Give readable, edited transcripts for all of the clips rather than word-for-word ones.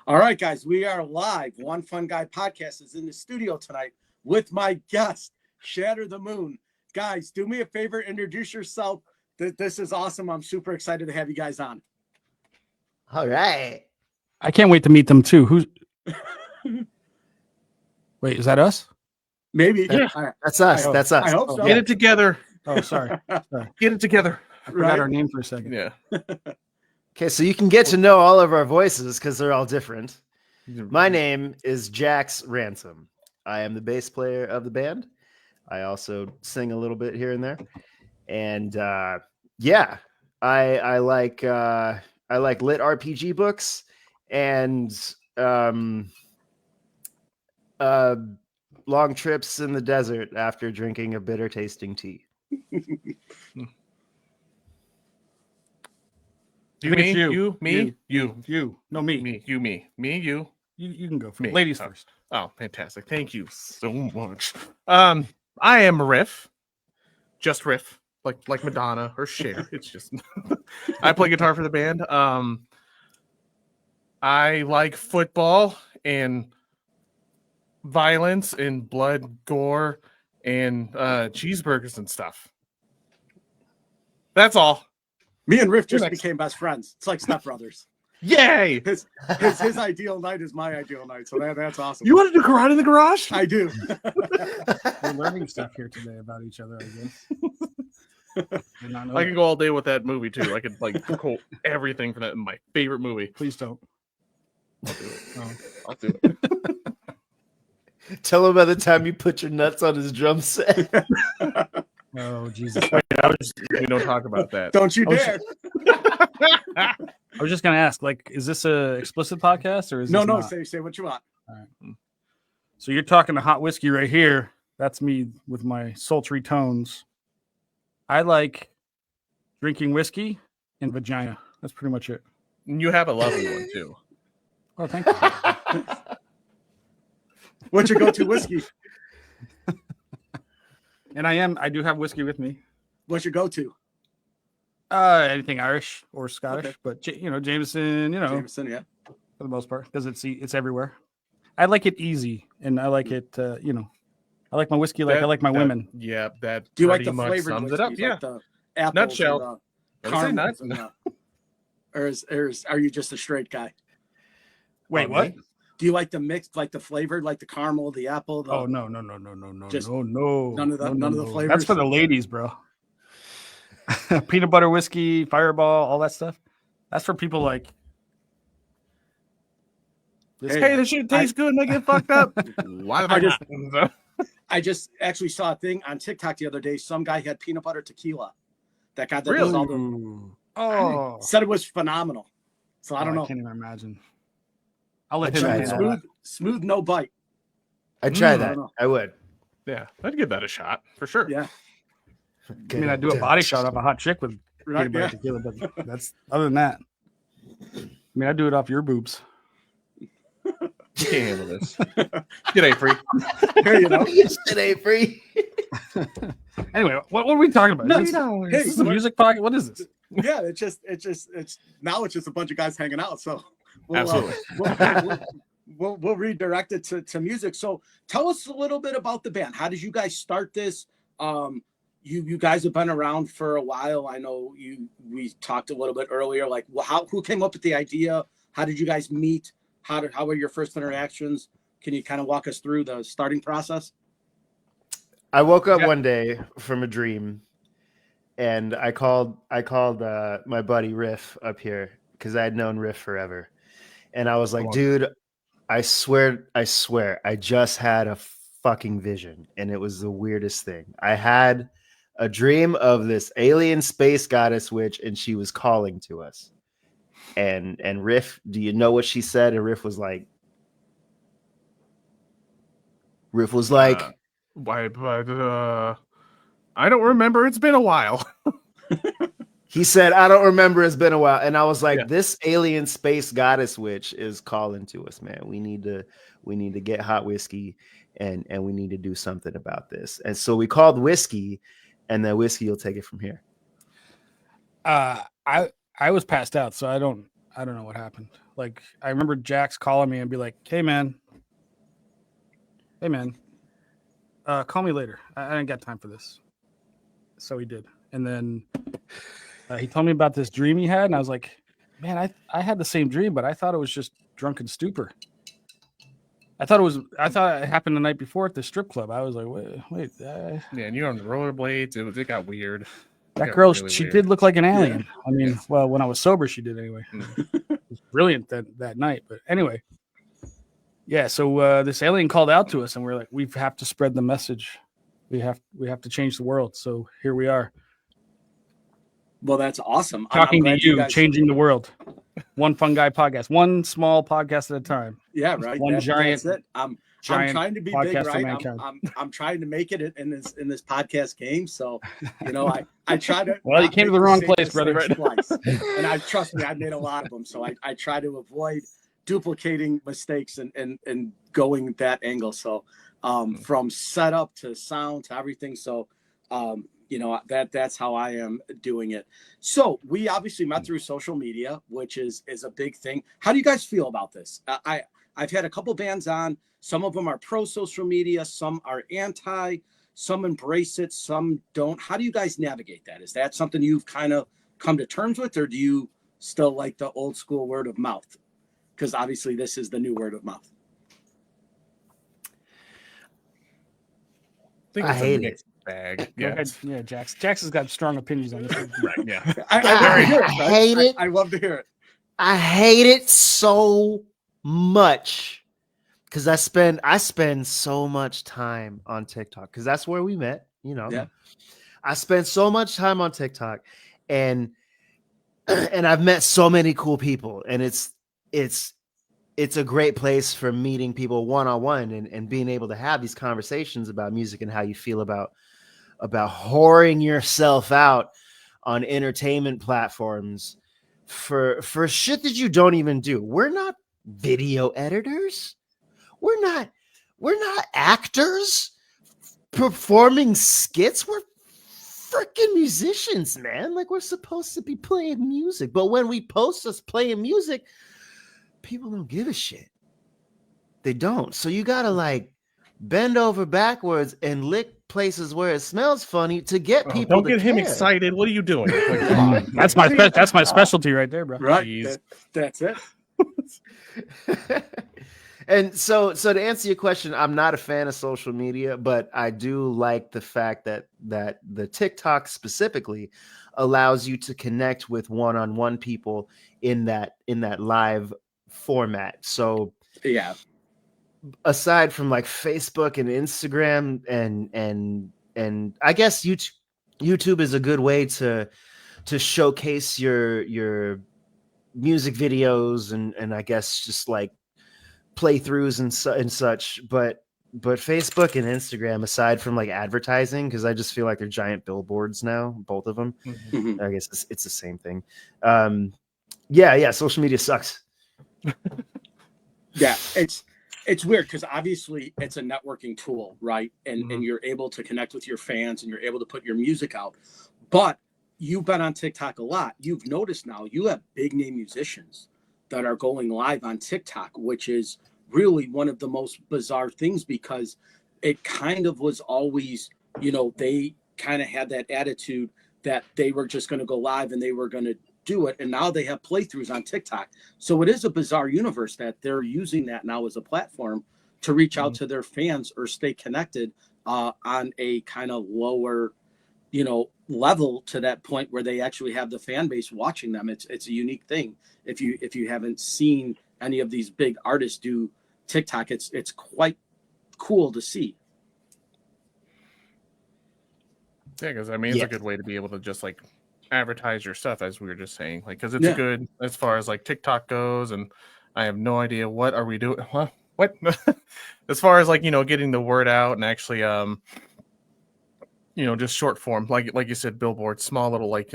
All right, guys, we are live. One Fun Guy Podcast is in the studio tonight with my guest, Shatter the Moon. Guys, do me a favor, introduce yourself. This is awesome. I'm super excited to have you guys on. All right. I can't wait to meet them too. Who's? Wait, is that us? Maybe. Yeah, that's us. That's us. I hope so. Get it together. Oh, sorry. Get it together. I forgot our name for a second. Yeah. Okay, so you can get to know all of our voices because they're all different. My name is Jax Ransom. I am the bass player of the band. I also sing a little bit here and there. And yeah, I like lit RPG books and long trips in the desert after drinking a bitter tasting tea. You, me, you, me, you. No, me. me, you, me, you. You can go for Me. ladies Oh. first. Oh, fantastic. Thank you so much. I am Riff. Just Riff. Like Madonna or Cher. It's just I play guitar for the band. I like football and violence and blood, gore, and cheeseburgers and stuff. That's all. Me and Riff just You're next. became best friends. It's like stepbrothers. Yay! His ideal night is my ideal night, so that's awesome. You want to do karate in the garage? I do. We're learning stuff here today about each other, I guess. Did not know I that. can go all day with that movie too. I could quote everything from that. My favorite movie. Please don't. I'll do it. Oh. I'll do it. Tell him by the time you put your nuts on his drum set. Oh, Jesus. We don't talk about that. Don't you Oh, dare. I was just going to ask, like, is this a explicit podcast or is No, this no, not? say what you want. So you're talking to hot whiskey right here. That's me with my sultry tones. I like drinking whiskey and vagina. That's pretty much it. You have a lovely one too. Oh, thank you. What's your go-to whiskey? And I do have whiskey with me. What's your go-to? Anything Irish or Scottish, Okay. but Jameson, Jameson, yeah. for the most part, because it's everywhere. I like it easy, and I like it. I like my whiskey like I like my women. Yeah, that Do you like pretty the much flavored sums whiskey? it up. Yeah. Like the apples Nutshell. and I would say the nuts. caramels and are you just a straight guy? Wait, Oh, what? me? Do you like the mixed, like the flavored, like the caramel, the apple? The, Oh no, Just no. none of the no. flavors? That's for the ladies, bro. Peanut butter whiskey, Fireball, all that stuff. That's for people like. Hey, this shit tastes good and I get fucked up. Why I I just- not? I just actually saw a thing on TikTok the other day. Some guy had peanut butter tequila. That guy that Really? does all the, Ooh. Oh, said it was phenomenal. So I don't know. I can't even imagine. I'll let I him tried handle that. that. Smooth, no bite. I'd try I that. don't know. I would. Yeah, I'd give that a shot for sure. Yeah. I mean, I do a body shot off a hot chick with Right. peanut butter Yeah. tequila, but that's other than that. I mean, I do it off your boobs. You can't handle this. G'day, free. Here, you know. Yes, it ain't free. Anyway, what are we talking about? No, Is Hey, this a music pocket? What is this? Yeah, it's just now it's just a bunch of guys hanging out. So we'll, Absolutely. we'll redirect it to music. So tell us a little bit about the band. How did you guys start this? You guys have been around for a while. I know we talked a little bit earlier. Like, who came up with the idea? How did you guys meet? How were your first interactions? Can you kind of walk us through the starting process? I woke up Yeah. one day from a dream, and I called my buddy Riff up here because I had known Riff forever, and I was like, dude, I swear, I just had a fucking vision, and it was the weirdest thing. I had a dream of this alien space goddess witch, and she was calling to us. And Riff, do you know what she said? And Riff was like, Why? But I don't remember. It's been a while. he said, I don't remember. It's been a while. And I was like, Yeah. this alien space goddess witch is calling to us, man. We need to get hot whiskey and we need to do something about this. And so we called whiskey, and then whiskey will take it from here. I was passed out, so I don't I don't know what happened. Like I remember Jax calling me and be like, hey man, call me later. I didn't got time for this. So he did. And then he told me about this dream he had. And I was like, man, I had the same dream, but I thought it was just drunken stupor. I thought it happened the night before at the strip club. I was like, wait. Yeah, and you're on the rollerblades. It got weird. That girl, really she weird. did look like an alien. Yeah. I mean, well, when I was sober, she did anyway. It was brilliant that night. But anyway, yeah. So this alien called out to us, and we're like, we have to spread the message. We have to change the world. So here we are, Well, that's awesome. talking to glad you, guys- changing the world. One fun guy podcast, one small podcast at a time. Yeah, right. One giant. That's it. I'm Giant trying to be big, podcast for right? mankind. I'm trying to make it in this podcast game. So, I try to. Well, you not came to make the wrong same place, brother. mistakes twice. And trust me, I've made a lot of them. So I try to avoid duplicating mistakes and going that angle. So, from setup to sound to everything. So, that's how I am doing it. So we obviously met through social media, which is a big thing. How do you guys feel about this? I've had a couple bands on. Some of them are pro social media, some are anti, some embrace it, some don't. How do you guys navigate that? Is that something you've kind of come to terms with, or do you still like the old school word of mouth? Because obviously this is the new word of mouth. I hate it. Bag. Go Yeah. ahead. Yeah, Jax. Jax has got strong opinions on this. Right. Yeah. I hate it. I love to hear it. I hate it so much because I spend so much time on TikTok because that's where we met. Yeah. I spend so much time on TikTok, and I've met so many cool people, and it's a great place for meeting people one-on-one and being able to have these conversations about music and how you feel about whoring yourself out on entertainment platforms for shit that you don't even do. We're not video editors. We're not actors performing skits. We're freaking musicians, man. Like, we're supposed to be playing music. But when we post us playing music, people don't give a shit. They don't. So you gotta like bend over backwards and lick places where it smells funny to get people. Don't to get him care. excited. What are you doing? Like, come on. That's my specialty right there, bro. Right. Jeez. That's it. And so to answer your question, I'm not a fan of social media, but I do like the fact that the TikTok specifically allows you to connect with one-on-one people in that live format. So Yeah. aside from like Facebook and Instagram and I guess YouTube is a good way to showcase your music videos and I guess just like playthroughs and such, but Facebook and Instagram, aside from like advertising, because I just feel like they're giant billboards now, both of them. Mhm. I guess it's the same thing. Yeah, social media sucks. Yeah, it's weird because obviously it's a networking tool, right? And you're able to connect with your fans and you're able to put your music out. But you've been on TikTok a lot. You've noticed now you have big name musicians that are going live on TikTok, which is really one of the most bizarre things because it kind of was always, they kind of had that attitude that they were just going to go live and they were going to do it. And now they have playthroughs on TikTok. So it is a bizarre universe that they're using that now as a platform to reach out to their fans or stay connected on a kind of lower, level to that point where they actually have the fan base watching them. It's a unique thing. If you haven't seen any of these big artists do TikTok, it's quite cool to see. Yeah, because it's a good way to be able to just like advertise your stuff, as we were just saying, like because it's good as far as like TikTok goes, and I have no idea what are we doing. What as far as like getting the word out and actually just short form, like you said, billboard, small little like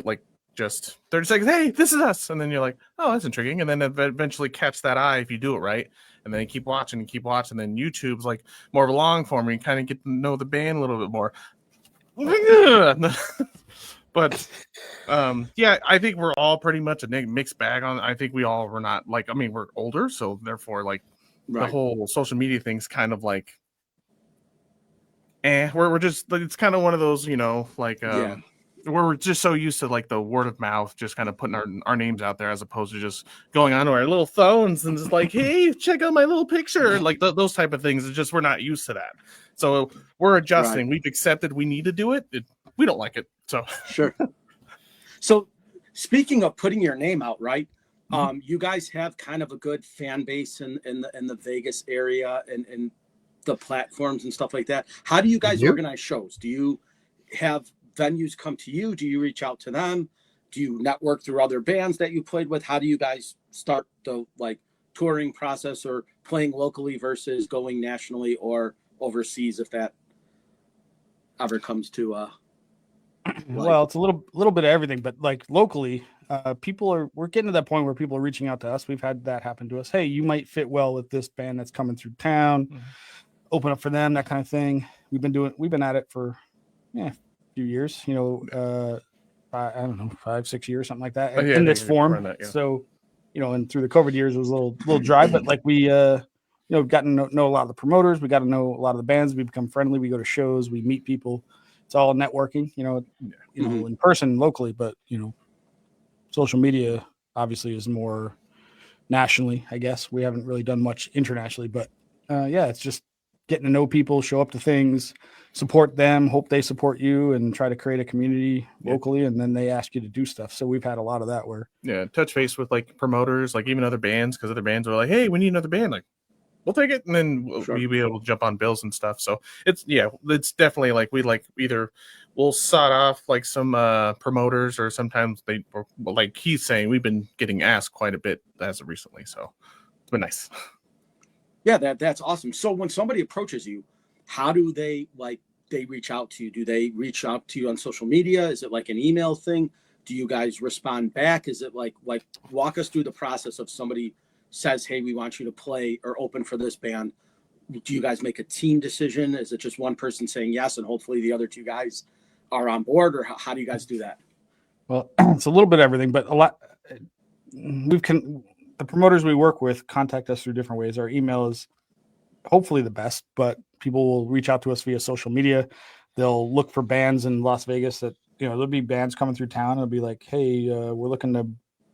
just 30 seconds. Hey, this is us, and then you're like, oh, that's intriguing, and then eventually catch that eye if you do it right, and then you keep watching. Then YouTube's like more of a long form, where you kind of get to know the band a little bit more. But But yeah, I think we're all pretty much a mixed bag on. I think we all were not like. I mean, we're older, so therefore, like the whole social media thing's kind of like, we're just. It's kind of one of those, like where we're just so used to like the word of mouth, just kind of putting our names out there as opposed to just going onto our little phones and just like, hey, check out my little picture, like those type of things. It's just we're not used to that, so we're adjusting. We've accepted we need to do it. We don't like it, so sure. So speaking of putting your name out, right? You guys have kind of a good fan base in the Vegas area and the platforms and stuff like that. How do you guys organize shows? Do you have venues come to you? Do you reach out to them? Do you network through other bands that you played with? How do you guys start the like touring process or playing locally versus going nationally or overseas, if that ever comes to well, it's a little bit of everything, but like locally, we're getting to that point where people are reaching out to us. We've had that happen to us. Hey, you might fit well with this band that's coming through town. Open up for them, that kind of thing. We've been at it for a few years, I don't know, 5-6 years, something like that, in this form. That, So, and through the COVID years, it was a little dry, but like we, gotten to know a lot of the promoters. We got to know a lot of the bands. We become friendly. We go to shows. We meet people. It's all networking, in person locally, but social media obviously is more nationally. I guess we haven't really done much internationally, but it's just getting to know people, show up to things, support them, hope they support you, and try to create a community locally. And then they ask you to do stuff. So we've had a lot of that where touch base with like promoters, like even other bands, because other bands are like, hey, we need another band, like we'll take it, and then we'll be able to jump on bills and stuff. So it's definitely like we like either we'll sod off like some promoters, or sometimes like he's saying, we've been getting asked quite a bit as of recently, so it's been nice. Yeah, that's awesome. So when somebody approaches you, how do they reach out to you? Do they reach out to you on social media? Is it like an email thing? Do you guys respond back? Is it like walk us through the process of somebody says, hey, we want you to play or open for this band? Do you guys make a team decision? Is it just one person saying yes and hopefully the other two guys are on board, or how do you guys do that? Well, it's a little bit of everything, but a lot. The promoters we work with contact us through different ways. Our email is hopefully the best, but people will reach out to us via social media. They'll look for bands in Las Vegas that, there'll be bands coming through town. It'll be like, hey, we're looking to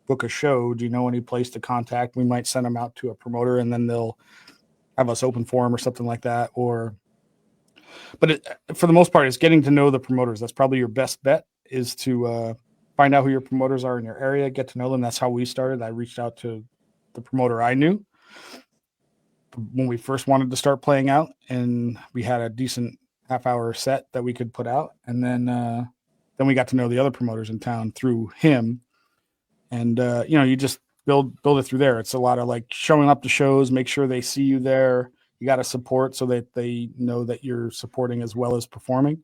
book a show. Do you know any place to contact? We might send them out to a promoter, and then they'll have us open for them or something like that. But for the most part, it's getting to know the promoters. That's probably your best bet, is to find out who your promoters are in your area, get to know them. That's how we started. I reached out to the promoter I knew when we first wanted to start playing out, and we had a decent half-hour set that we could put out. And then we got to know the other promoters in town through him. And, you just build it through there. It's a lot of like showing up to shows, make sure they see you there. You got to support so that they know that you're supporting as well as performing.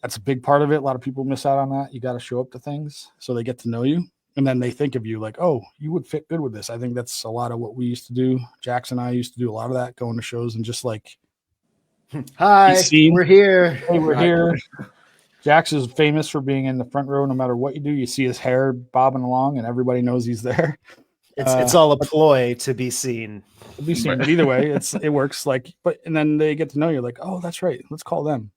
That's a big part of it. A lot of people miss out on that. You got to show up to things so they get to know you. And then they think of you like, oh, you would fit good with this. I think that's a lot of what we used to do. Jackson and I used to do a lot of that, going to shows and just like, hi, we're here. Hey, we're here. Jax is famous for being in the front row. No matter what you do, you see his hair bobbing along and everybody knows he's there. It's all a ploy to be seen. But either way, it works. And then they get to know you like, oh, that's right. Let's call them.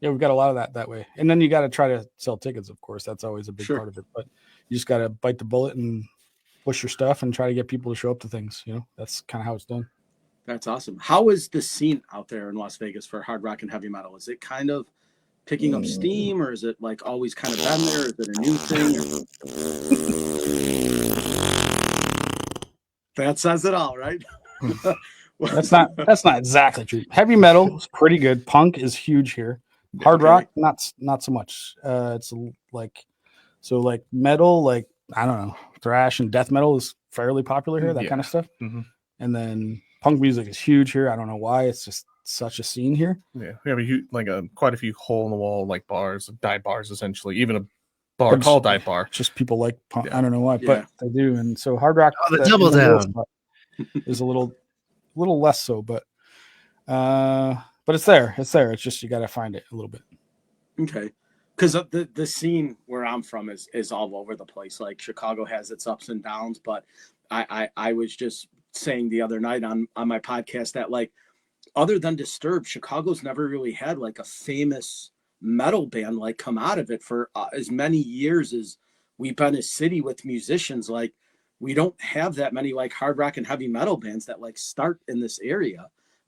We've got a lot of that way. And then you got to try to sell tickets, of course. That's always a big part of it. But you just got to bite the bullet and push your stuff and try to get people to show up to things. That's kind of how it's done. That's awesome. How is the scene out there in Las Vegas for hard rock and heavy metal? Is it kind of picking up steam, or is it like always kind of been there? Is it a new thing? That says it all, right? That's not exactly true. Heavy metal is pretty good. Punk is huge here. Hard rock, not so much. It's like metal, like I don't know, thrash and death metal is fairly popular here. That kind of stuff. Mm-hmm. And then punk music is huge here. I don't know why. It's just such a scene here. Yeah, we have quite a few hole in the wall like bars, dive bars, essentially. Even a bar called dive bar. Just people like punk. I don't know why, but they do. And so hard rock, the double down is a little less so, but it's there. It's just you got to find it a little bit. Okay. because the scene where I'm from is all over the place. Like Chicago has its ups and downs, but I was just saying the other night on my podcast that like other than Disturbed, Chicago's never really had like a famous metal band like come out of it for as many years as we've been a city with musicians. Like we don't have that many like hard rock and heavy metal bands that like start in this area.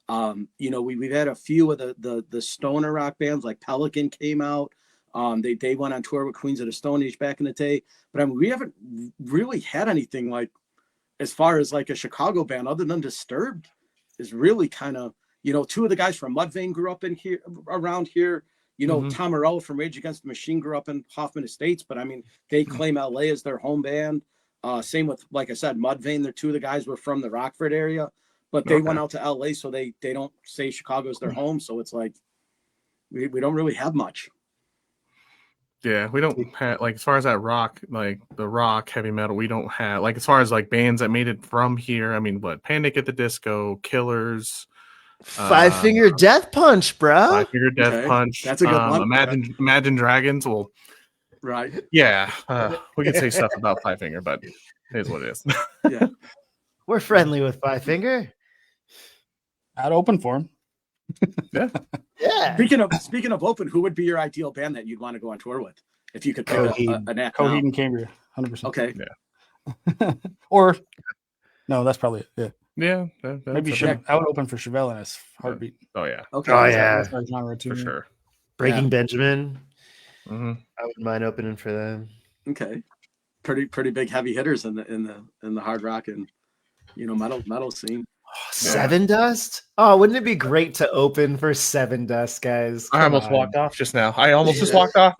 You know, we've had a few of the stoner rock bands like Pelican came out. They went on tour with Queens of the Stone Age back in the day, but I mean, we haven't really had anything like as far as like a Chicago band other than Disturbed is really kind of, you know, two of the guys from Mudvayne grew up in here around here. You know, Tom Morello from Rage Against the Machine grew up in Hoffman Estates, but I mean, they claim LA as their home band. Same with, like I said, Mudvayne. They're two of the guys were from the Rockford area, but they went out to LA, so they don't say Chicago's their home. So it's like we don't really have much. Yeah, we don't have, like, as far as that rock, like the rock, heavy metal, we don't have, like, as far as like bands that made it from here, I mean, what, Panic at the Disco, Killers, Five Finger Death Punch, bro. Five Finger Death Punch. That's a good one. Imagine Dragons. Well, right. Yeah, we could say stuff about Five Finger, but it is what it is. Yeah, we're friendly with Five Finger. I'd open for him. Yeah. Yeah. Speaking of open, who would be your ideal band that you'd want to go on tour with if you could pick an act? Coheed and Cambria, 100%. Okay. Yeah. Or no, that's probably it. Yeah. Maybe I would open for Chevelle and his Heartbeat. Oh yeah. Okay. Oh yeah. That's our genre too. For sure. Breaking Benjamin. Mm-hmm. I wouldn't mind opening for them. Okay. Pretty big heavy hitters in the hard rock and, you know, metal scene. Seven Dust? Oh, wouldn't it be great to open for Seven Dust, guys? I almost walked off just now. I almost just walked off.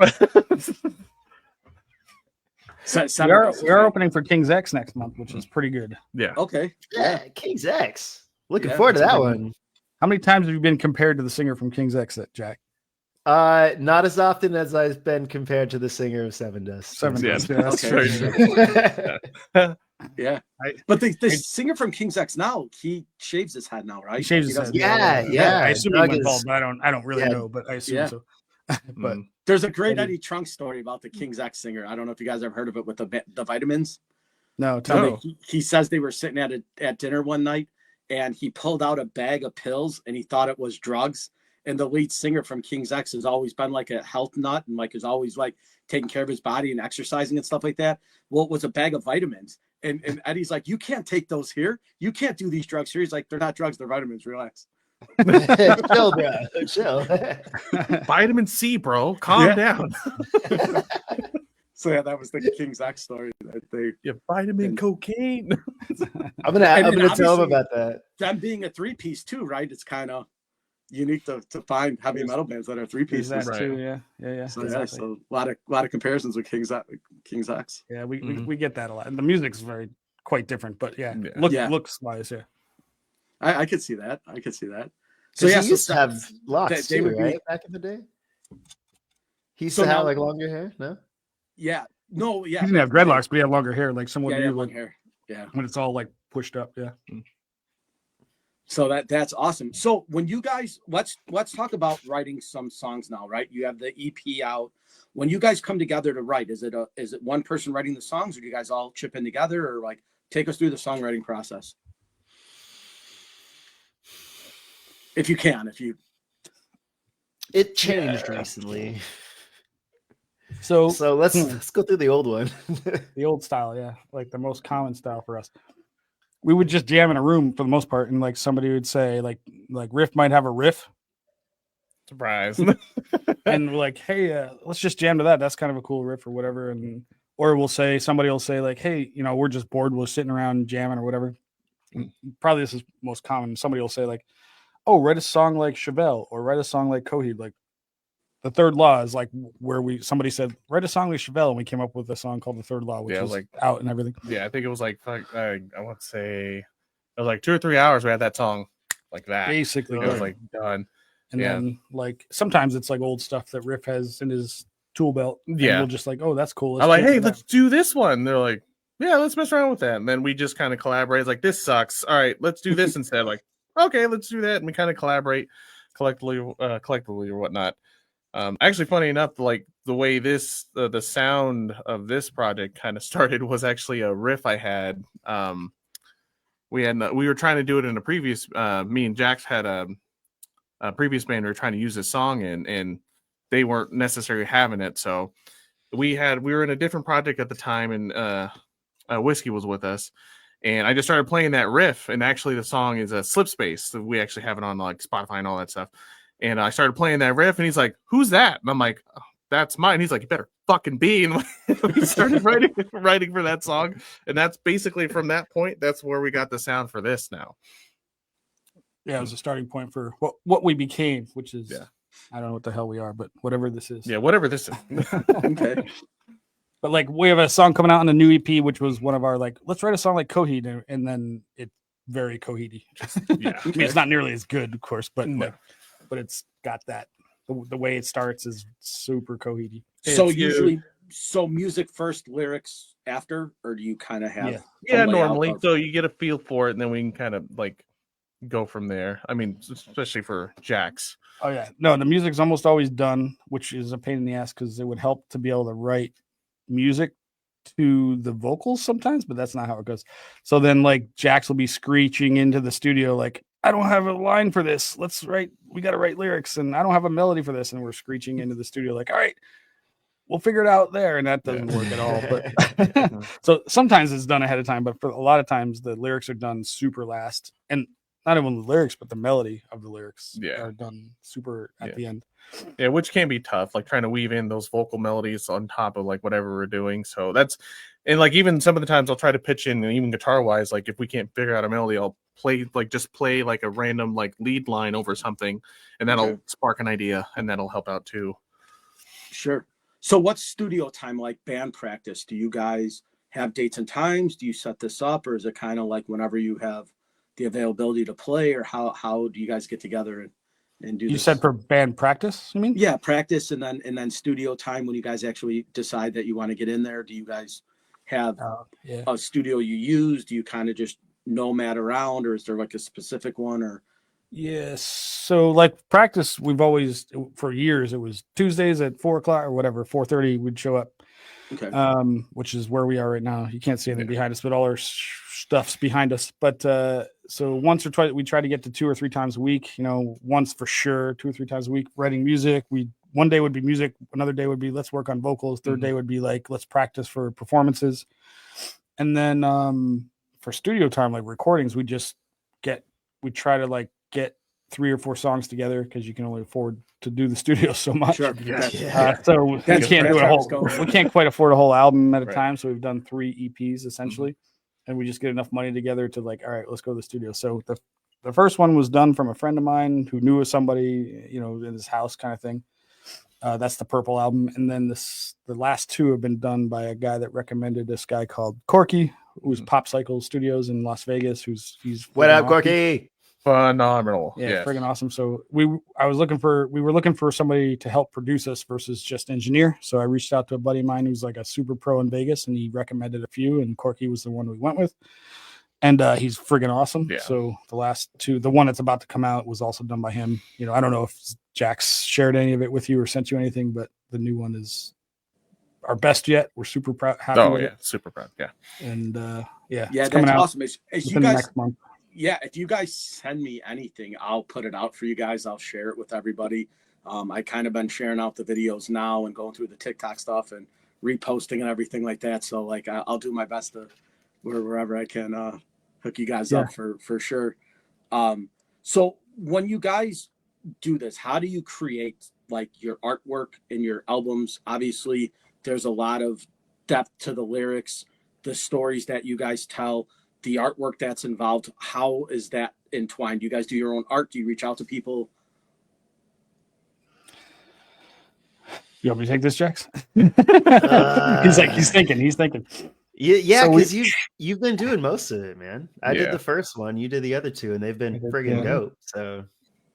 We are opening for King's X next month, which is pretty good. Yeah. Okay. Yeah, King's X. Looking forward to that one. How many times have you been compared to the singer from King's X, Jack? Not as often as I've been compared to the singer of Seven Dust. Dust. Yeah, that's very true. Yeah. But the singer from King's X now, he shaves his head now, right? He shaves his head. Yeah. I assume he went bald, but I don't really know, but I assume so. But there's a great Eddie Trunk story about the King's X singer. I don't know if you guys ever heard of it with the vitamins. No, tell me. He says they were sitting at dinner one night and he pulled out a bag of pills and he thought it was drugs. And the lead singer from King's X has always been like a health nut and like is always like taking care of his body and exercising and stuff like that. Well, it was a bag of vitamins. And Eddie's like, you can't take those here. You can't do these drugs here. He's like, they're not drugs, they're vitamins. Relax. Chill, bro. Chill. Vitamin C, bro. Calm down. So yeah, that was the King's X story. Vitamin cocaine. I'm gonna tell him about that. Them being a 3-piece too, right? It's kind of unique to find heavy metal bands that are 3-pieces. That too, yeah. So exactly. So a lot of comparisons with King's X. Yeah, we get that a lot, and the music's quite different, but looks wise, yeah. I could see that. So he used to have locks too, right? Back in the day. He used to have like longer hair, no? Yeah. No, yeah. He didn't have dreadlocks, but he had longer hair, like someone do long hair. Yeah. When it's all like pushed up, yeah. So that's awesome. So when you guys let's talk about writing some songs now, right? You have the EP out. When you guys come together to write, is it one person writing the songs, or do you guys all chip in together, or like take us through the songwriting process? If you can, it changed recently. So let's go through the old one. The old style, yeah, like the most common style for us. We would just jam in a room for the most part, and like somebody would say, like Riff might have a riff. Surprise. And we're like, hey, let's just jam to that. That's kind of a cool riff or whatever. Or somebody will say like, hey, you know, we're just bored. We're sitting around jamming or whatever. Probably this is most common. Somebody will say like, oh, write a song like Chevelle or write a song like Coheed. Like The Third Law is like where somebody said, write a song like Chevelle. And we came up with a song called The Third Law, which was like out and everything. Yeah. I think it was like, I want to say it was like 2 or 3 hours. We had that song like that. Basically. It was like done. And then like sometimes it's like old stuff that Riff has in his tool belt. Yeah. We'll just like, oh, that's cool. I'm like, hey, let's do this one. They're like, yeah, let's mess around with that. And then we just kind of collaborate. It's like, this sucks. All right, let's do this instead. Like, okay, let's do that. And we kind of collaborate collectively or whatnot. Actually, funny enough, like the way this the sound of this project kind of started was actually a riff I had. We were trying to do it in a previous. Me and Jax had a previous band we were trying to use this song in, and they weren't necessarily having it. So we were in a different project at the time, and Whiskey was with us. And I just started playing that riff, and actually the song is a Slip Space. So we actually have it on like Spotify and all that stuff. And I started playing that riff, and he's like, "Who's that?" And I'm like, "Oh, that's mine." He's like, "You better fucking be." And we started writing for that song, and that's basically from that point. That's where we got the sound for this now. Yeah, it was a starting point for what we became, which is I don't know what the hell we are, but whatever this is. Yeah, whatever this is. Okay. But like we have a song coming out on the new EP, which was one of our like, let's write a song like Coheed, and then it's very Coheedy. Yeah, I mean, it's not nearly as good, of course, but No. but it's got that the way it starts is super Coheedy. So usually, so music first, lyrics after, or do you kind of have? Yeah, normally. So you get a feel for it, and then we can kind of like go from there. I mean, especially for Jax. Oh yeah, no, the music's almost always done, which is a pain in the ass because it would help to be able to write music to the vocals sometimes, but that's not how it goes. So then like Jax will be screeching into the studio like, I don't have a line for this. We got to write lyrics, and I don't have a melody for this. And we're screeching into the studio like, all right, we'll figure it out there. And that doesn't work at all. But so sometimes it's done ahead of time, but for a lot of times the lyrics are done super last, and not even the lyrics, but the melody of the lyrics are done super at the end. Yeah, which can be tough, like trying to weave in those vocal melodies on top of like whatever we're doing. So and like even some of the times I'll try to pitch in, and even guitar wise, like if we can't figure out a melody, I'll play like a random like lead line over something, and that'll spark an idea, and that'll help out too. Sure. So what's studio time like, band practice? Do you guys have dates and times? Do you set this up, or is it kind of like whenever you have the availability to play, or how do you guys get together and do you this? Said for band practice, you mean? Yeah, practice, and then studio time when you guys actually decide that you want to get in there. Do you guys have a studio you use? Do you kind of just nomad around, or is there like a specific one? Or yes, so like practice, we've always for years it was Tuesdays at 4:00 or whatever, 4:30 we'd show up. Okay. Which is where we are right now. You can't see anything behind us, but all our stuff's behind us. But so once or twice, we try to get to 2 or 3 times a week. Once for sure, 2 or 3 times a week, writing music. One day would be music, another day would be let's work on vocals. Third day would be like let's practice for performances. And then for studio time, like recordings, we try to like get 3 or 4 songs together because you can only afford to do the studio so much. Sure. So we can't do a whole. We can't quite afford a whole album at a time. So we've done 3 EPs essentially, and we just get enough money together to like, all right, let's go to the studio. So the first one was done from a friend of mine who knew of somebody, in his house kind of thing. That's the Purple album, and then the last 2 have been done by a guy that recommended this guy called Corky, who's Pop Cycle Studios in Las Vegas. He's what up, Corky? Phenomenal. Yeah, friggin' awesome. So we were looking for somebody to help produce us versus just engineer. So I reached out to a buddy of mine who's like a super pro in Vegas, and he recommended a few, and Corky was the one we went with. And he's friggin' awesome. Yeah. So the last 2, the one that's about to come out was also done by him. I don't know if Jax shared any of it with you or sent you anything, but the new one is our best yet. We're super proud. Happy with it. Super proud. Yeah. And that's coming out awesome. As you guys, next month. Yeah, if you guys send me anything, I'll put it out for you guys. I'll share it with everybody. I kind of been sharing out the videos now and going through the TikTok stuff and reposting and everything like that. So like I'll do my best to wherever I can hook you guys up for sure. So when you guys do this, how do you create like your artwork and your albums? Obviously, there's a lot of depth to the lyrics, the stories that you guys tell, the artwork that's involved. How is that entwined? Do you guys do your own art? Do you reach out to people? You want me to take this, Jax? He's thinking. Yeah, because you've been doing most of it, man. I did the first one, you did the other 2, and they've been friggin' dope. So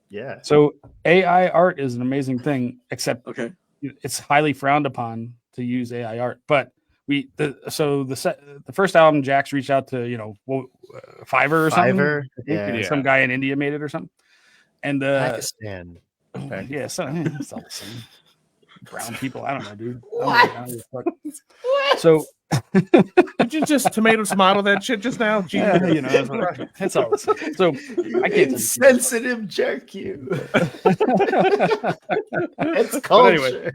yeah. So AI art is an amazing thing, except it's highly frowned upon to use AI art. But the first album, Jax reached out to Fiverr or something. Fiverr, some guy in India made it or something. And Pakistan. it's awesome. brown people. I don't know, dude. What? I don't give a fuck. So Did you just tomato that shit just now? Jeez. you know, that's what it's all the same. So I can't insensitive jerk you. It's But culture. anyway,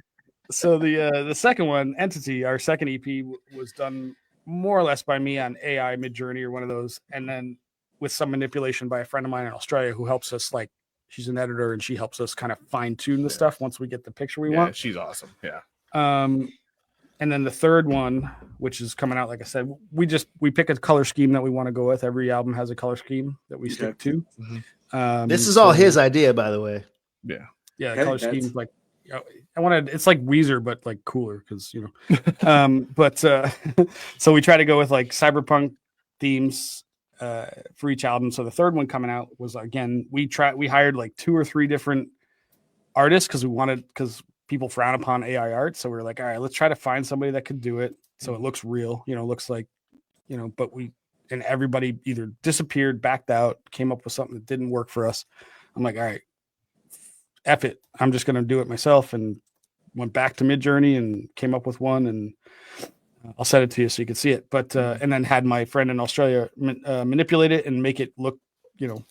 so the second one, Entity, our second EP was done more or less by me on AI Midjourney or one of those, and then with some manipulation by a friend of mine in Australia who helps us, like, she's an editor and she helps us kind of fine tune the stuff once we get the picture we want. She's awesome. Yeah. And then the third one, which is coming out, like I said, we pick a color scheme that we want to go with. Every album has a color scheme that we stick to. Mm-hmm. This is all his idea, by the way. Yeah. Yeah, the color scheme, like, I wanted, it's like Weezer, but like cooler, because, you know, so we try to go with like cyberpunk themes for each album. So the third one coming out was, again, we hired like 2 or 3 different artists because people frown upon AI art. So we're like, all right, let's try to find somebody that could do it. So it looks real, you know, looks like, you know, and everybody either disappeared, backed out, came up with something that didn't work for us. I'm like, all right, F it. I'm just going to do it myself, and went back to Midjourney and came up with one, and I'll send it to you so you can see it. But, and then had my friend in Australia manipulate it and make it look, you know,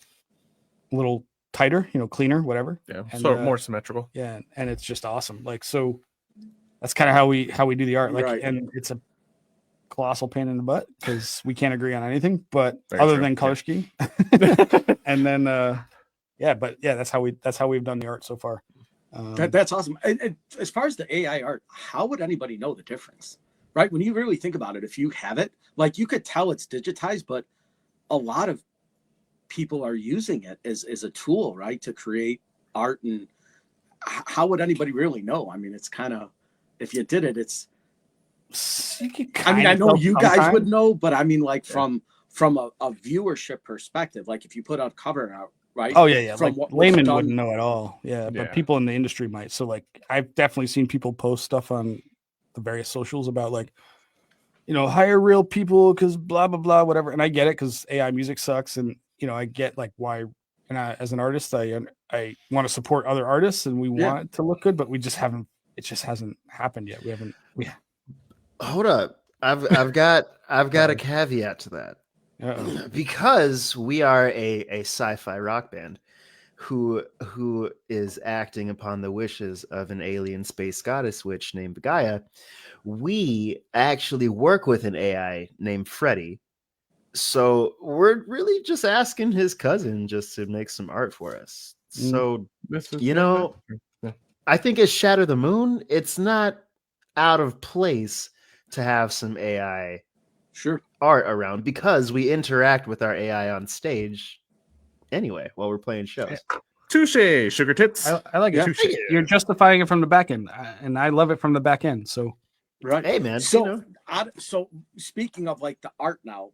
a little tighter, you know, cleaner, whatever. Yeah. And, So more symmetrical. Yeah. And it's just awesome. Like, so that's kind of how we do the art. Like, and it's a colossal pain in the butt because we can't agree on anything, but other than color scheme. And then, that's how we've done the art so far. That's awesome. And as far as the AI art, how would anybody know the difference? Right? When you really think about it, if you have it, like, you could tell it's digitized, but a lot of people are using it as a tool, right, to create art. And how would anybody really know? I mean, it's kind of, if you did it, it's, I mean, I know you guys would know, but I mean, like, from a viewership perspective, like if you put a cover out, right? Oh yeah. From like layman wouldn't know at all. Yeah, but people in the industry might. So like, I've definitely seen people post stuff on the various socials about, like, you know, hire real people because blah blah blah, whatever. And I get it, because AI music sucks, and, you know, I get like why. And as an artist, I want to support other artists, and we want it to look good, but we just haven't. It just hasn't happened yet. Hold up. I've got a caveat to that. Uh-oh. Because we are a sci-fi rock band who is acting upon the wishes of an alien space goddess witch named Gaia, we actually work with an AI named Freddy. So we're really just asking his cousin just to make some art for us. So, you know, I think as Shatter the Moon, it's not out of place to have some AI art around, because we interact with our AI on stage anyway while we're playing shows. Touche, sugar tits. I like it. Touche. You're justifying it from the back end, and I love it from the back end. So, right. Hey, man. So, you know. So speaking of like the art now,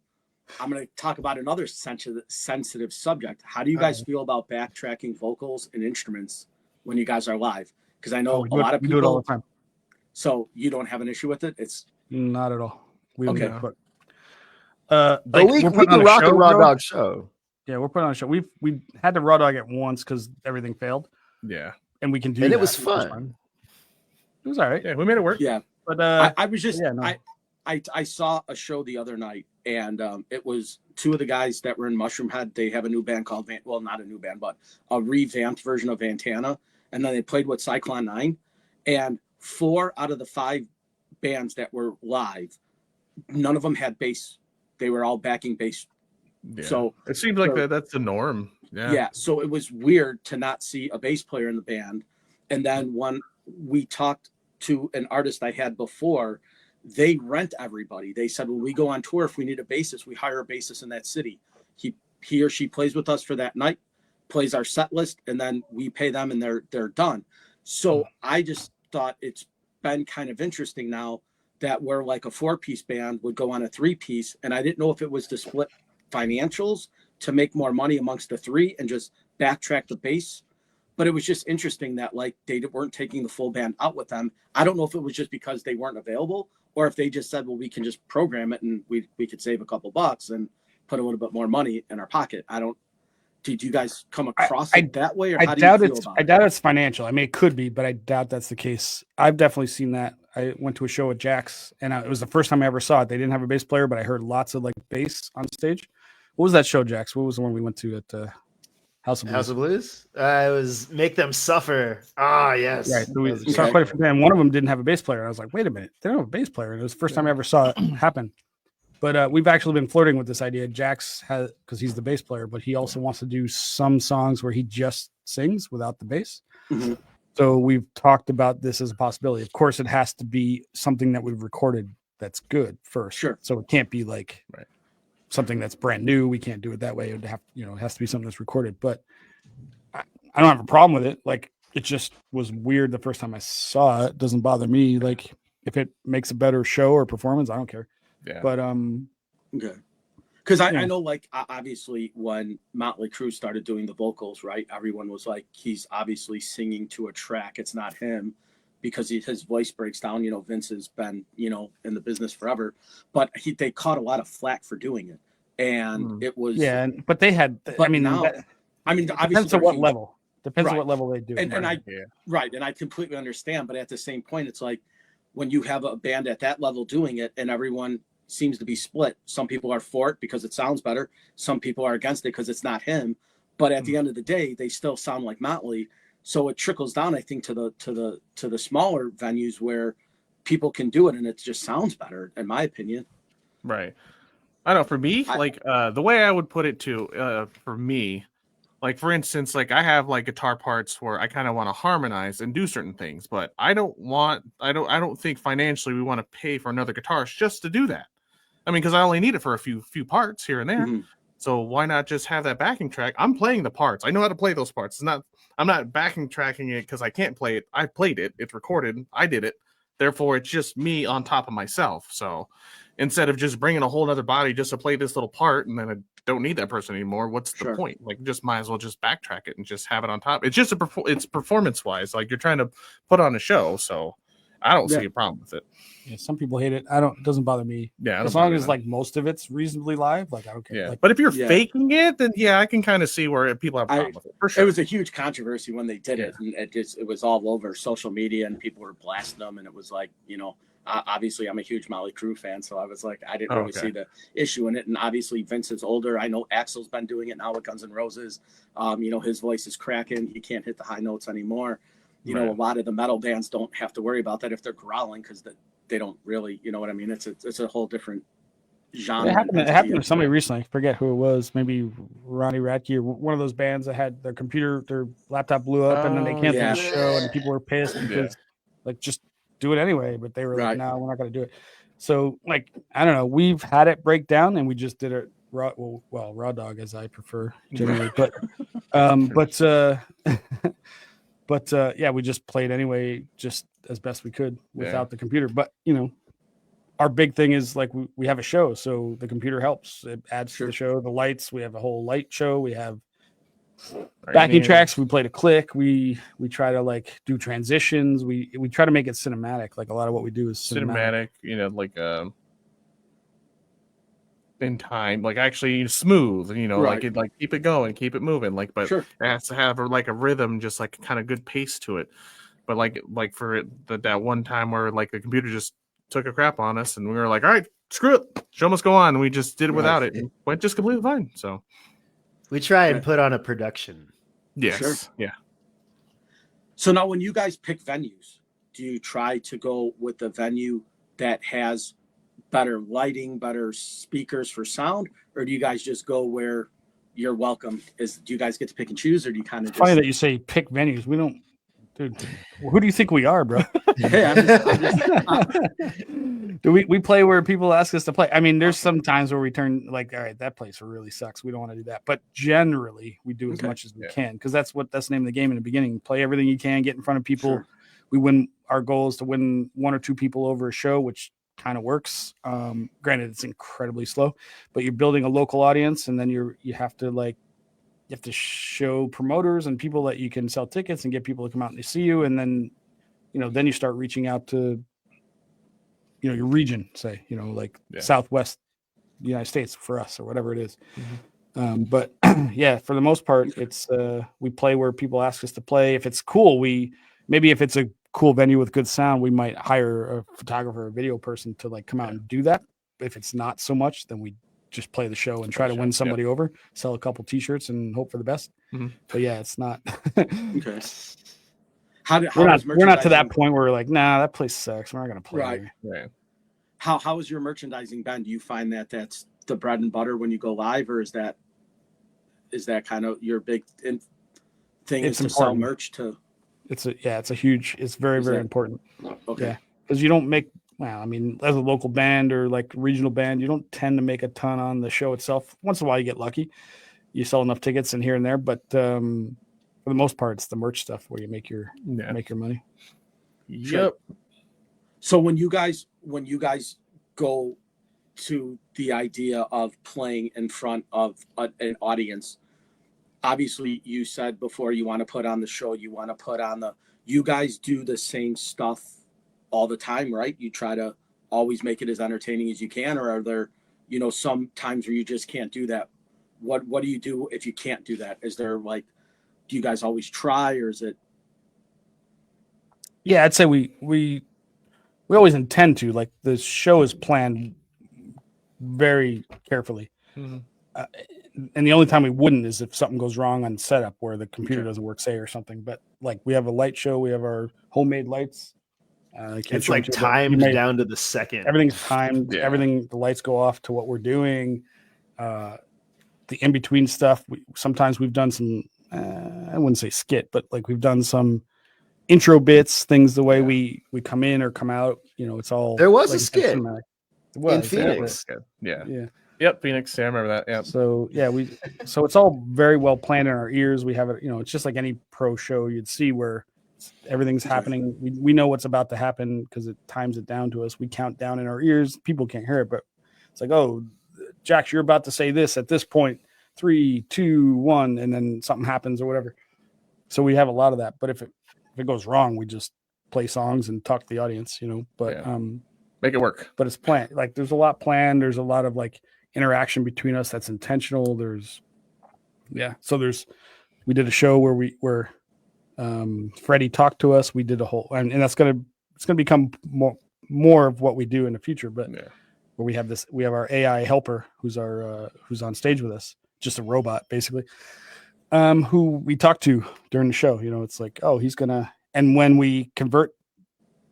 I'm going to talk about another sensitive subject. How do you guys feel about backtracking vocals and instruments when you guys are live? Because I know a lot of people do it all the time. So you don't have an issue with it? It's not at all. We okay. But we can rock a raw dog show. Yeah, we're putting on a show. We had to raw dog it once because everything failed. Yeah, and we can do. And that. it was fun. It was all right. Yeah, we made it work. Yeah, but I was just I saw a show the other night, and it was 2 of the guys that were in Mushroom Head. They have a new band called not a new band, but a revamped version of Vantana, and then they played with Cyclone 9, and 4 out of the 5 bands that were live, none of them had bass. They were all backing bass. Yeah. So it seems like that's the norm. Yeah. So it was weird to not see a bass player in the band. And then when we talked to an artist I had before, they rent everybody. They said, when we go on tour, if we need a bassist, we hire a bassist in that city. He or she plays with us for that night, plays our set list, and then we pay them, and they're done. So I just thought it's been kind of interesting now that we're like a 4-piece band would go on a 3-piece, and I didn't know if it was to split financials to make more money amongst the 3 and just backtrack the bass. But it was just interesting that like they weren't taking the full band out with them. I don't know if it was just because they weren't available, or if they just said, well, we can just program it and we could save a couple bucks and put a little bit more money in our pocket. Did you guys come across it that way, or I how do you doubt feel it's about I it? doubt it's financial. I mean, it could be, but I doubt that's the case. I've definitely seen that. I went to a show at Jack's, and it was the first time I ever saw it. They didn't have a bass player, but I heard lots of like bass on stage. What was that show, Jack's? What was the one we went to at House of Blues? House of Blues. It was Make Them Suffer. Ah, yes. Right. So we That was a saw good quite a show. few bands. One of them didn't have a bass player. And I was like, wait a minute, they don't have a bass player. And it was the first time I ever saw it happen. But we've actually been flirting with this idea. Jax has, because he's the bass player, but he also wants to do some songs where he just sings without the bass. Mm-hmm. So we've talked about this as a possibility. Of course, it has to be something that we've recorded that's good first. Sure. So it can't be like something that's brand new. We can't do it that way. It would have, it has to be something that's recorded. But I don't have a problem with it. Like, it just was weird the first time I saw it. It doesn't bother me. Like, if it makes a better show or performance, I don't care. Yeah. But okay. Because I know, like, obviously when Motley Crue started doing the vocals, right, everyone was like, he's obviously singing to a track. It's not him, because his voice breaks down. Vince has been, in the business forever, but they caught a lot of flack for doing it. And it was, but they had, obviously depends on what level. Depends on what level they do. And I completely understand. But at the same point, it's like when you have a band at that level doing it, and everyone seems to be split. Some people are for it because it sounds better. Some people are against it because it's not him. But at the end of the day, they still sound like Motley. So it trickles down, I think, to the smaller venues where people can do it, and it just sounds better, in my opinion. Right. I know. For me, the way I would put it too, for me, like, for instance, like, I have like guitar parts where I kind of want to harmonize and do certain things, but I don't think financially we want to pay for another guitarist just to do that. I mean, because I only need it for a few parts here and there. Mm-hmm. So why not just have that backing track? I'm playing the parts. I know how to play those parts. I'm not backing tracking it because I can't play it. I played it. It's recorded. I did it. Therefore, it's just me on top of myself. So instead of just bringing a whole other body just to play this little part, and then I don't need that person anymore, what's the point? Like, just might as well just backtrack it and just have it on top. It's just it's performance wise. Like, you're trying to put on a show. So I don't see a problem with it. Yeah, some people hate it. It doesn't bother me. Yeah, as long as like most of it's reasonably live, like I don't care. Yeah, like, but if you're faking it, then I can kind of see where people have a problem with it. For sure. It was a huge controversy when they did it, and it was all over social media, and people were blasting them, and it was like, obviously I'm a huge Motley Crue fan, so I was like, I didn't really see the issue in it. And obviously Vince is older. I know Axl's been doing it now with Guns N' Roses. His voice is cracking. He can't hit the high notes anymore. A lot of the metal bands don't have to worry about that if they're growling, because they don't really, you know what I mean? It's a whole different genre. It happened to somebody recently. I forget who it was. Maybe Ronnie Radke or one of those bands that had their laptop blew up, and then they canceled the show, and people were pissed because like, just do it anyway. But they were like, no, we're not going to do it. So, like, I don't know. We've had it break down, and we just did it raw dog, as I prefer generally. But we just played anyway, just as best we could without the computer. But our big thing is, like, we have a show, so the computer helps. It adds to the show. The lights, we have a whole light show. We have backing tracks. We play to click. We try to, like, do transitions. We try to make it cinematic. Like, a lot of what we do is cinematic. Like in time, like, actually smooth, like keep it going, keep it moving, like, but it has to have like a rhythm, just like kind of good pace to it. But like for it, that one time where, like, the computer just took a crap on us, and we were like, all right, screw it, show must go on, and we just did it without it, and went just completely fine. So we try and put on a production. So now, when you guys pick venues, do you try to go with the venue that has better lighting, better speakers for sound, or do you guys just go where you're welcome? Do you guys get to pick and choose, or do you kind of just... Funny that you say pick venues. We don't, dude. Who do you think we are, bro? Do we play where people ask us to play? I mean, there's some times where we turn, like, all right, that place really sucks, we don't want to do that. But generally, we do as much as we can, because that's the name of the game in the beginning. Play everything you can, get in front of people. We win. Our goal is to win one or two people over a show, which kind of works. Granted, it's incredibly slow, but you're building a local audience, and then you have to show promoters and people that you can sell tickets and get people to come out and see you, and then then you start reaching out to your region, say, like Southwest United States for us, or whatever it is. But yeah, for the most part, it's we play where people ask us to play. If it's cool, maybe if it's a cool venue with good sound, we might hire a photographer or video person to like come out and do that. If it's not so much, then we just play the show and try to win somebody over, sell a couple t-shirts and hope for the best. But yeah, it's not Okay. We're not to that point where we're like, nah, that place sucks. We're not gonna play. Right. Right. How is your merchandising been? Do you find that that's the bread and butter when you go live, or is that kind of your big thing? It's is to sell merch to. It's very, very important. Okay. Yeah, because you don't make. Well, I mean, as a local band or like regional band, you don't tend to make a ton on the show itself. Once in a while, you get lucky. You sell enough tickets and here and there, but for the most part, it's the merch stuff where you make your money. Yep. So when you guys go to the idea of playing in front of an audience, obviously you said before you want to put on the show, you guys do the same stuff all the time, right? You try to always make it as entertaining as you can, or are there, some times where you just can't do that? What do you do if you can't do that? Is there like, do you guys always try, or is it? Yeah, I'd say we always intend to. Like the show is planned very carefully. And the only time we wouldn't is if something goes wrong on setup where the computer doesn't work, say, or something. But like we have a light show, we have our homemade lights. It's like timed down to the second. Everything's timed. Everything, the lights go off to what we're doing. The in between stuff. Sometimes we've done some. I wouldn't say skit, but like we've done some intro bits, things the way we come in or come out. It's all. There was like a skit in Phoenix. Yeah. Yep, Phoenix. I remember that. Yeah. So so it's all very well planned in our ears. We have it. It's just like any pro show you'd see where everything's happening. We know what's about to happen because it times it down to us. We count down in our ears. People can't hear it, but it's like, oh, Jax, you're about to say this at this point. 3, 2, 1, and then something happens or whatever. So we have a lot of that. But if it goes wrong, we just play songs and talk to the audience, But make it work. But it's planned. Like there's a lot planned. There's a lot of like interaction between us that's intentional. So we did a show where Freddie talked to us. We did a whole, and it's gonna become more of what we do in the future. But where we have our AI helper who's on stage with us, just a robot basically, who we talk to during the show. It's like, oh, he's gonna, and when we convert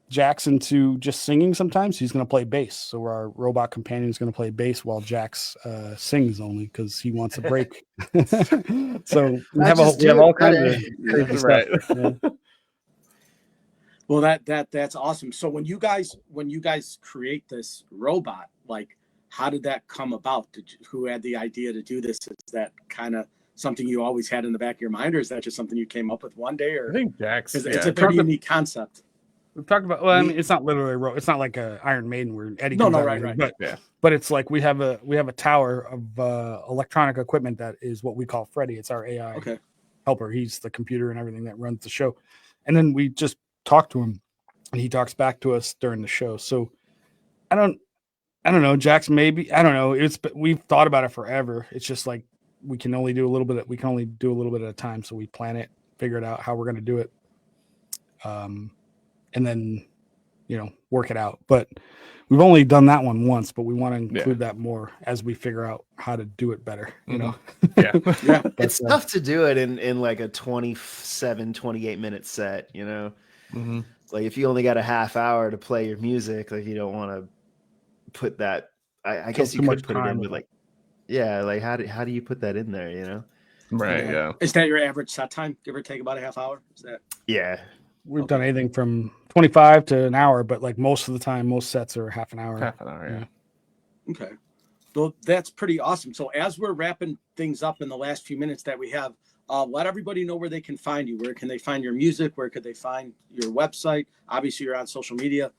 Jax into just singing, sometimes he's gonna play bass. So our robot companion is gonna play bass while Jax sings only because he wants a break. So we have all kinds of right. stuff. Yeah. Well, that's awesome. So when you guys create this robot, like how did that come about? Who had the idea to do this? Is that kind of something you always had in the back of your mind, or is that just something you came up with one day? Or I think Jax. It's a pretty unique concept. We've talked about. Well, I mean, it's not literally. It's not like a Iron Maiden where Eddie. No, right. But it's like we have a tower of electronic equipment that is what we call Freddy. It's our AI helper. He's the computer and everything that runs the show, and then we just talk to him, and he talks back to us during the show. So I don't know, Jax. Maybe I don't know. We've thought about it forever. It's just like we can only do a little bit at a time. So we plan it, figure it out how we're going to do it. And then, work it out. But we've only done that one once, but we want to include that more as we figure out how to do it better, Yeah. It's tough to do it in like a 27, 28-minute set, Like if you only got a half hour to play your music, like you don't want to put that, I guess you could put it in with like, like how do you put that in there, Right. Yeah. Is that your average set time? Give or take about a half hour? Is that? Yeah. We've done anything from 25 to an hour, but like most of the time, most sets are half an hour. Yeah. Okay. Well, that's pretty awesome. So as we're wrapping things up in the last few minutes that we have, let everybody know where they can find you. Where can they find your music? Where could they find your website? Obviously, you're on social media.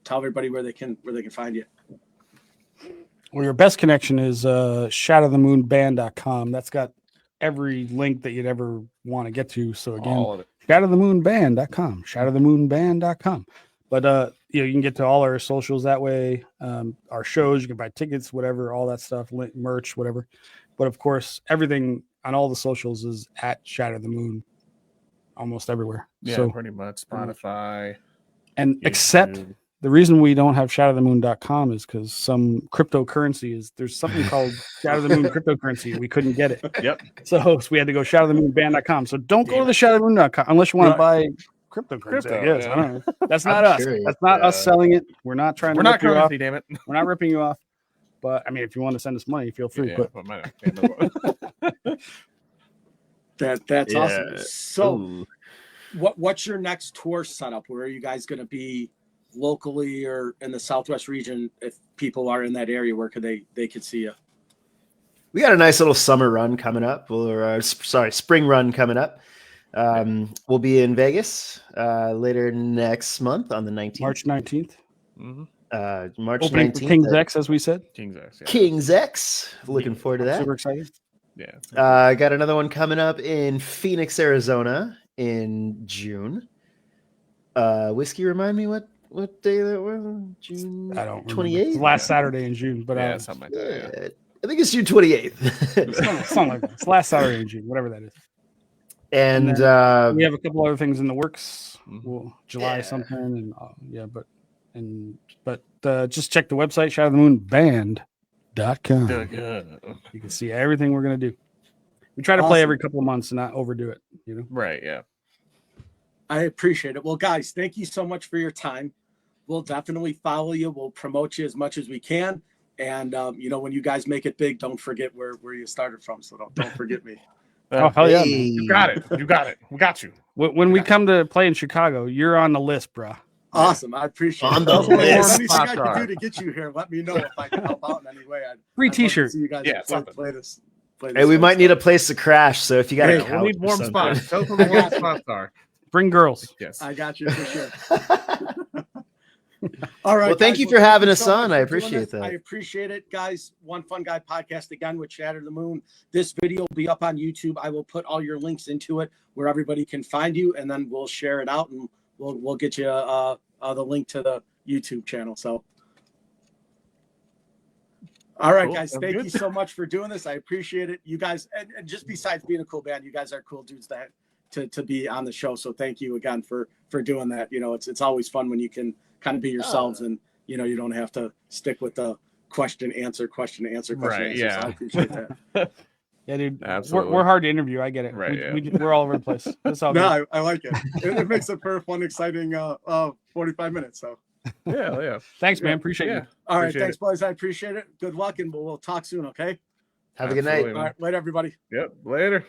Tell everybody where they can find you. Well, your best connection is shatterthemoonband.com. That's got every link that you'd ever want to get to. So again, all of it. Shatterthemoonband.com, shatterthemoonband.com. But you can get to all our socials that way. Our shows, you can buy tickets, whatever, all that stuff, merch, whatever. But of course, everything on all the socials is at Shatter the Moon, almost everywhere. Yeah, So, pretty much Spotify. and YouTube. except the reason we don't have shatterthemoon.com is because some cryptocurrency there's something called Shatter the Moon cryptocurrency. We couldn't get it. Yep. So we had to go shatterthemoonband.com. So don't go to the shatterthemoon.com unless you want to buy cryptocurrency. Crypto, I guess. yeah. I don't know. That's not us. curious. That's not us selling it. We're not trying We're to not rip you off. currency, damn it. We're not ripping you off. But I mean, if you want to send us money, feel free. Yeah, But but mine- That's Yeah. awesome. So Ooh. what's your next tour setup? Where are you guys going to be locally or in the Southwest region? If people are in that area, where could they could see you? We got a nice little summer run coming up, spring run coming up. We'll be in Vegas later next month on the 19th. March 19th. Mhm. March Opening 19th. for King's at X, as we said. King's X. Yeah. King's X. Looking forward to that. Super excited. Yeah. I got another one coming up in Phoenix, Arizona in June. Whiskey, remind me what day that was? June I don't remember. 28th? Last Saturday in June, but Yeah, something like that. Yeah. I think it's June 28th. something like that. It's last Saturday in June, whatever that is. And We have a couple other things in the works. Mhm. July Yeah. something, and but just check the website shatterthemoonband.com. You can see everything we're gonna do. We try to play Awesome. every couple of months and not overdo it. You know. Right. Yeah. I appreciate it. Well, guys, thank you so much for your time. We'll definitely follow you. We'll promote you as much as we can. And when you guys make it big, don't forget where you started from. So don't forget me. Oh hell yeah! Man. You got it. You got it. We got you. When we come to play in Chicago, you're on the list, bro. Awesome. I appreciate On it. the list. Anything I can do to get you here, let me know if I can help out in any way. Free I'd love to T-shirt. see you guys Yeah, play something. this. Hey, we might need a place to crash. So if you got Hey, a we'll couch We'll need or warm something. spots. Tell us where the warm spots are. Bring girls. Yes. I got you for sure. All right. Well, thank guys. you for having you us so on. much I for doing appreciate this. that. I appreciate it, guys. One Fun Guy podcast again with Shatter the Moon. This video will be up on YouTube. I will put all your links into it where everybody can find you, and then we'll share it out, and we'll get you the link to the YouTube channel. So, all right, Cool. guys. Sounds Thank good. you so much for doing this. I appreciate it. You guys, and just besides being a cool band, you guys are cool dudes to be on the show. So thank you again for doing that. It's always fun when you can kind of be yourselves and you don't have to stick with the question answer. Right, So yeah. I appreciate that. Yeah, dude. Absolutely. We're hard to interview. I get it. Right, We're all over the place. That's all good. No, I like it. It makes it for a fun, exciting 45 minutes. So Yeah. Thanks, man. Appreciate Yeah. you. all right, Appreciate thanks, it. boys. I apprate it. Good luck, and we'll talk soon. Okay. Have a good night. Absolutely, All right, later, everybody. Yep. Later.